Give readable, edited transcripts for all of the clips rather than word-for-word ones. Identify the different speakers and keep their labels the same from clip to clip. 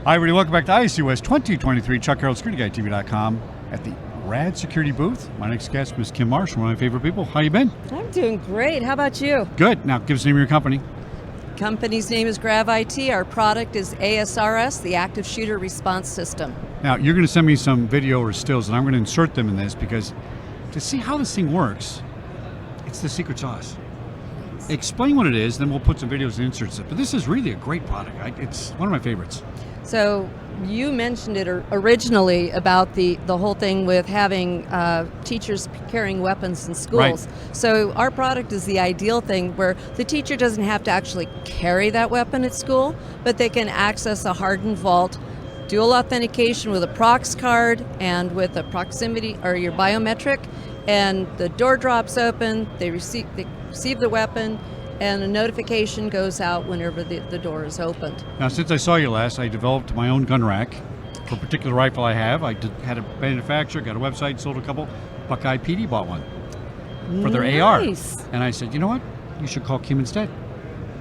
Speaker 1: Hi, everybody. Welcome back to ISC 2023, ChuckHarrellSecurityGuideTV.com at the Rad Security booth. My next guest, Ms. Kim Marsh, one of my favorite people. How you been?
Speaker 2: I'm doing great. How about you?
Speaker 1: Good. Now, give us the name of your company.
Speaker 2: Company's name is Grav IT. Our product is ASRS, the Active Shooter Response System.
Speaker 1: Now, you're going to send me some video or stills, and I'm going to insert them in this because to see how this thing works, it's the secret sauce. Explain what it is, then we'll put some videos and inserts. But this is really a great product. It's one of my favorites.
Speaker 2: So you mentioned it originally about the whole thing with having teachers carrying weapons in schools.
Speaker 1: Right.
Speaker 2: So our product is the ideal thing where the teacher doesn't have to actually carry that weapon at school, but they can access a hardened vault, dual authentication with a prox card and with a proximity or your biometric, and the door drops open, they receive the weapon, and a notification goes out whenever the door is opened.
Speaker 1: Now, since I saw you last, I developed my own gun rack for a particular rifle I have. I had a manufacturer, got a website, sold a couple. Buckeye PD bought one for their AR. And I said, you know what? You should call Kim instead.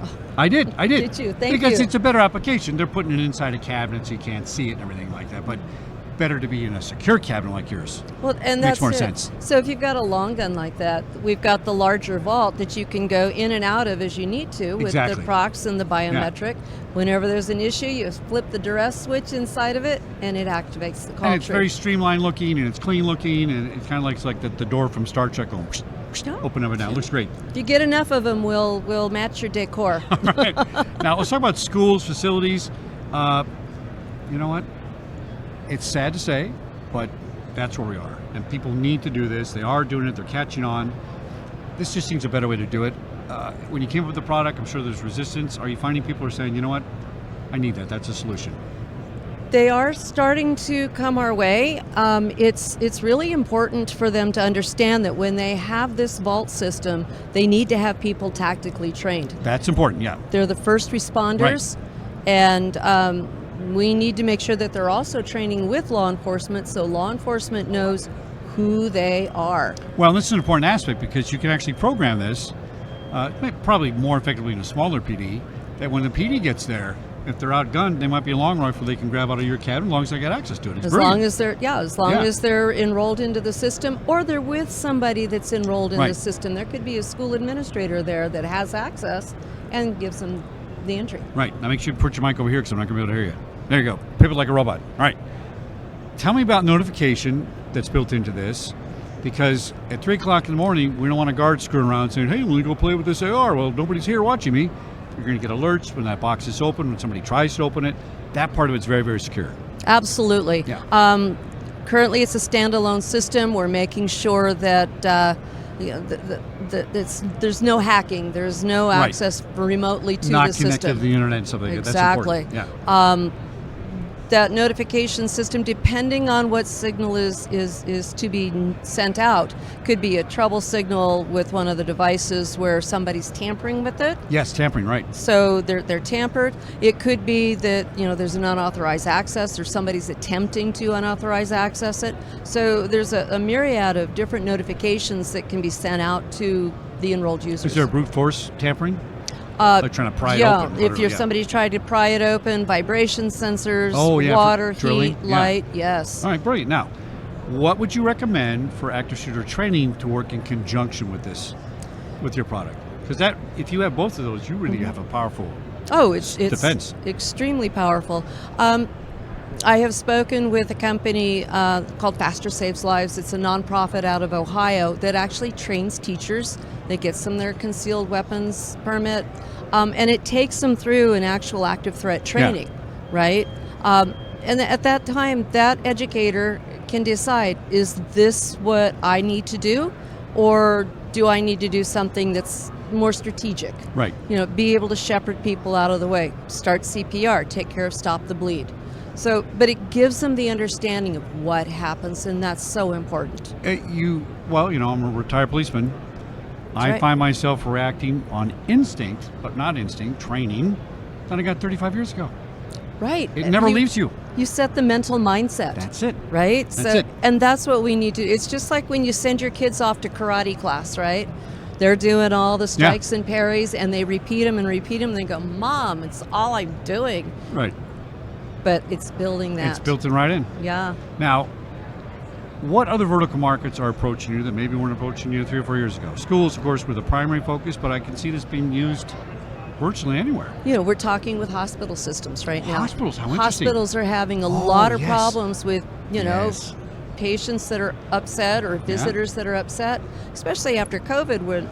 Speaker 2: Oh,
Speaker 1: I did.
Speaker 2: Did you? Thank you.
Speaker 1: Because it's a better application. They're putting it inside a cabinet so you can't see it and everything like that. But better to be in a secure cabinet like yours.
Speaker 2: Well, and
Speaker 1: makes
Speaker 2: that's
Speaker 1: more
Speaker 2: it.
Speaker 1: sense.
Speaker 2: So if you've got a long gun like that, we've got the larger vault that you can go in and out of as you need to with
Speaker 1: Exactly.
Speaker 2: the prox and the biometric. Yeah. Whenever there's an issue, you flip the duress switch inside of it, and it activates the call
Speaker 1: And it's
Speaker 2: tree.
Speaker 1: very streamlined looking, and it's clean looking, and it kind of looks like the door from Star Trek going open up and down. It looks great.
Speaker 2: If you get enough of them, we'll match your decor.
Speaker 1: All right. Now let's talk about schools, facilities. You know what? It's sad to say, but that's where we are. And people need to do this. They are doing it. They're catching on. This just seems a better way to do it. When you came up with the product, I'm sure there's resistance. Are you finding people are saying, you know what? I need that. That's a solution.
Speaker 2: They are starting to come our way. It's really important for them to understand that when they have this vault system, they need to have people tactically trained.
Speaker 1: That's important, yeah.
Speaker 2: They're the first responders, right. And we need to make sure that they're also training with law enforcement so law enforcement knows who they are.
Speaker 1: Well, this is an important aspect because you can actually program this, probably more effectively in a smaller PD, that when the PD gets there, if they're outgunned, they might be a long rifle they can grab out of your cabinet as long as they get access to it. It's brilliant.
Speaker 2: As long as they're enrolled into the system or they're with somebody that's enrolled in the system. There could be a school administrator there that has access and gives them the entry.
Speaker 1: Right. Now make sure you put your mic over here because I'm not going to be able to hear you. There you go. Pivot like a robot. All right. Tell me about notification that's built into this, because at 3 o'clock in the morning, we don't want a guard screwing around saying, hey, let me go play with this AR. Well, nobody's here watching me. You're going to get alerts when that box is open, when somebody tries to open it. That part of it's very, very secure.
Speaker 2: Absolutely.
Speaker 1: Yeah.
Speaker 2: Currently, it's a standalone system. We're making sure that there's no hacking. There's no access remotely to the system.
Speaker 1: Not connected to the internet and stuff like that.
Speaker 2: Exactly.
Speaker 1: That's important. Yeah.
Speaker 2: That notification system, depending on what signal is to be sent out, could be a trouble signal with one of the devices where somebody's tampering with it.
Speaker 1: Yes, tampering, right.
Speaker 2: So they're tampered. It could be that there's an unauthorized access or somebody's attempting to unauthorized access it. So there's a myriad of different notifications that can be sent out to the enrolled users.
Speaker 1: Is there a brute force tampering? Like trying to pry it open?
Speaker 2: If somebody's trying to pry it open, vibration sensors,
Speaker 1: yeah,
Speaker 2: water,
Speaker 1: heat,
Speaker 2: light, yes.
Speaker 1: All right, brilliant. Now, what would you recommend for active shooter training to work in conjunction with this, with your product? Because that, if you have both of those, you really have a powerful defense.
Speaker 2: Extremely powerful. I have spoken with a company called Faster Saves Lives. It's a nonprofit out of Ohio that actually trains teachers. That gets them their concealed weapons permit, and it takes them through an actual active threat training, right? And at that time, that educator can decide, is this what I need to do, or do I need to do something that's more strategic?
Speaker 1: Right.
Speaker 2: Be able to shepherd people out of the way, start CPR, take care of stop the bleed. So, but it gives them the understanding of what happens, and that's so important.
Speaker 1: I'm a retired policeman. I find myself reacting on instinct, but not instinct, training, that I got 35 years ago.
Speaker 2: Right.
Speaker 1: It never leaves you.
Speaker 2: You set the mental mindset.
Speaker 1: That's it.
Speaker 2: Right?
Speaker 1: That's it.
Speaker 2: And that's what we need to do. It's just like when you send your kids off to karate class, right? They're doing all the strikes and parries, and they repeat them, and they go, Mom, it's all I'm doing.
Speaker 1: Right.
Speaker 2: but it's building that.
Speaker 1: It's built in right in.
Speaker 2: Yeah.
Speaker 1: Now, what other vertical markets are approaching you that maybe weren't approaching you 3 or 4 years ago? Schools, of course, were the primary focus, but I can see this being used virtually anywhere.
Speaker 2: We're talking with hospital systems right now.
Speaker 1: Hospitals, how interesting.
Speaker 2: Hospitals are having a lot of
Speaker 1: yes.
Speaker 2: problems with,
Speaker 1: Yes.
Speaker 2: patients that are upset or visitors that are upset, especially after COVID when,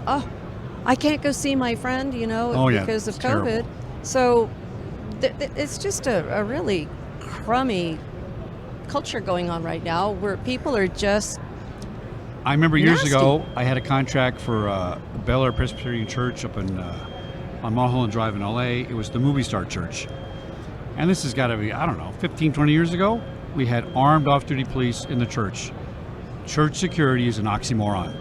Speaker 2: I can't go see my friend, because of
Speaker 1: it's
Speaker 2: COVID.
Speaker 1: terrible.
Speaker 2: So it's just a really crummy culture going on right now where people are just
Speaker 1: I remember years
Speaker 2: nasty.
Speaker 1: ago, I had a contract for Bel Air Presbyterian Church up in on Mulholland Drive in LA. It was the Movie Star Church. And this has got to be, 15, 20 years ago. We had armed off-duty police in the church. Church security is an oxymoron.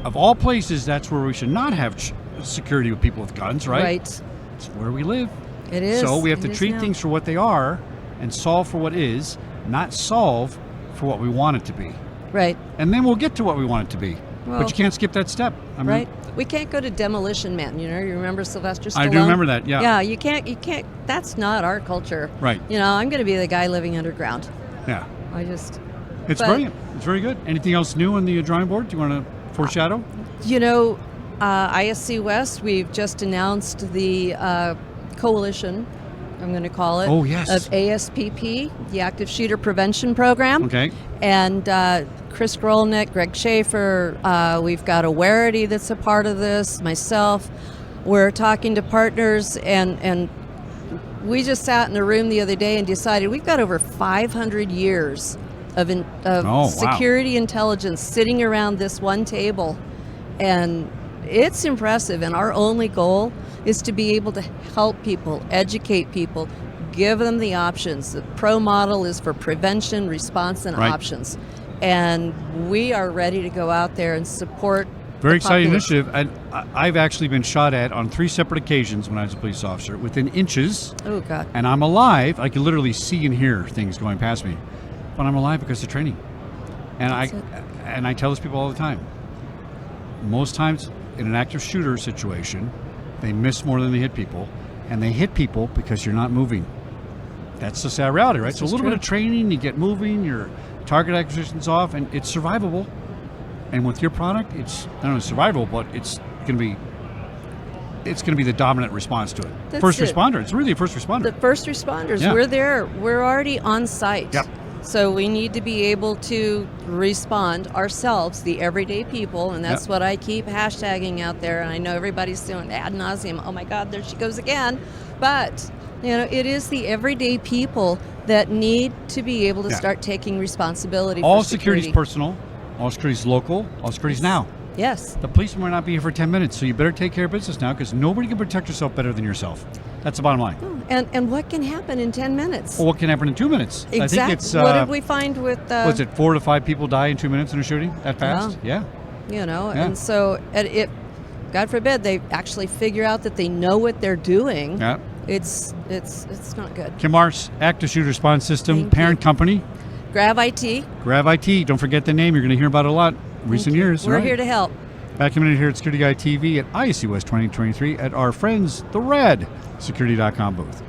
Speaker 1: Of all places, that's where we should not have security with people with guns, right?
Speaker 2: Right.
Speaker 1: It's where we live.
Speaker 2: It is.
Speaker 1: So we have
Speaker 2: It
Speaker 1: to
Speaker 2: is
Speaker 1: treat
Speaker 2: now.
Speaker 1: things for what they are and solve for what is, not solve for what we want it to be.
Speaker 2: Right.
Speaker 1: And then we'll get to what we want it to be.
Speaker 2: Well,
Speaker 1: but you can't skip that step. I mean,
Speaker 2: right. We can't go to Demolition Man. You remember Sylvester Stallone?
Speaker 1: I do remember that, yeah.
Speaker 2: Yeah, you can't. That's not our culture.
Speaker 1: Right.
Speaker 2: I'm going to be the guy living underground.
Speaker 1: Yeah. It's
Speaker 2: but-
Speaker 1: brilliant. It's very good. Anything else new on the drawing board? Do you want to foreshadow?
Speaker 2: ISC West, we've just announced the coalition, I'm going to call it,
Speaker 1: Oh, yes.
Speaker 2: of ASPP, the Active Shooter Prevention Program.
Speaker 1: Okay.
Speaker 2: And Chris Grolnick, Greg Schaefer, we've got Awarity that's a part of this, myself. We're talking to partners, and we just sat in a room the other day and decided we've got over 500 years of
Speaker 1: wow.
Speaker 2: security intelligence sitting around this one table. And it's impressive, and our only goal is to be able to help people, educate people, give them the options. The PRO model is for prevention, response, and
Speaker 1: Right.
Speaker 2: options. And we are ready to go out there and support.
Speaker 1: Very
Speaker 2: the
Speaker 1: exciting
Speaker 2: populace.
Speaker 1: initiative. And I've actually been shot at on 3 separate occasions when I was a police officer, within inches.
Speaker 2: Oh, God.
Speaker 1: And I'm alive. I can literally see and hear things going past me. But I'm alive because of training. And I tell this people all the time. Most times in an active shooter situation, they miss more than they hit people. And they hit people because you're not moving. That's the sad reality, right? So a little bit of training, you get moving, your target acquisition's off, and it's survivable. And with your product, it's not only survivable, but it's going to be the dominant response to it.
Speaker 2: That's
Speaker 1: First
Speaker 2: it.
Speaker 1: responder. It's really a first responder.
Speaker 2: The first responders,
Speaker 1: Yeah.
Speaker 2: we're there. We're already on site.
Speaker 1: Yep.
Speaker 2: So we need to be able to respond ourselves, the everyday people, and that's
Speaker 1: Yep.
Speaker 2: what I keep hashtagging out there. And I know everybody's doing ad nauseum. Oh my God, there she goes again. But it is the everyday people that need to be able to
Speaker 1: Yeah.
Speaker 2: start taking responsibility.
Speaker 1: All
Speaker 2: for
Speaker 1: security's
Speaker 2: security.
Speaker 1: personal. All security's local. All security's now.
Speaker 2: Yes.
Speaker 1: The police might not be here for 10 minutes, so you better take care of business now because nobody can protect yourself better than yourself. That's the bottom line.
Speaker 2: And what can happen in 10 minutes?
Speaker 1: Well, what can happen in 2 minutes?
Speaker 2: Exactly.
Speaker 1: I think it's,
Speaker 2: what did we find with?
Speaker 1: was it 4 to 5 people die in 2 minutes in a shooting? That fast? Yeah.
Speaker 2: Yeah. And so it, God forbid, they actually figure out that they know what they're doing.
Speaker 1: Yeah.
Speaker 2: It's not good.
Speaker 1: Kim Marsh, Active Shooter Response System,
Speaker 2: Thank
Speaker 1: parent company.
Speaker 2: Grab IT.
Speaker 1: Grab IT. Don't forget the name. You're going to hear about it a lot in recent years.
Speaker 2: We're
Speaker 1: right?
Speaker 2: here to help.
Speaker 1: Back in a minute here at Security Guy TV at ISC West 2023 at our friends, the Red Security.com booth.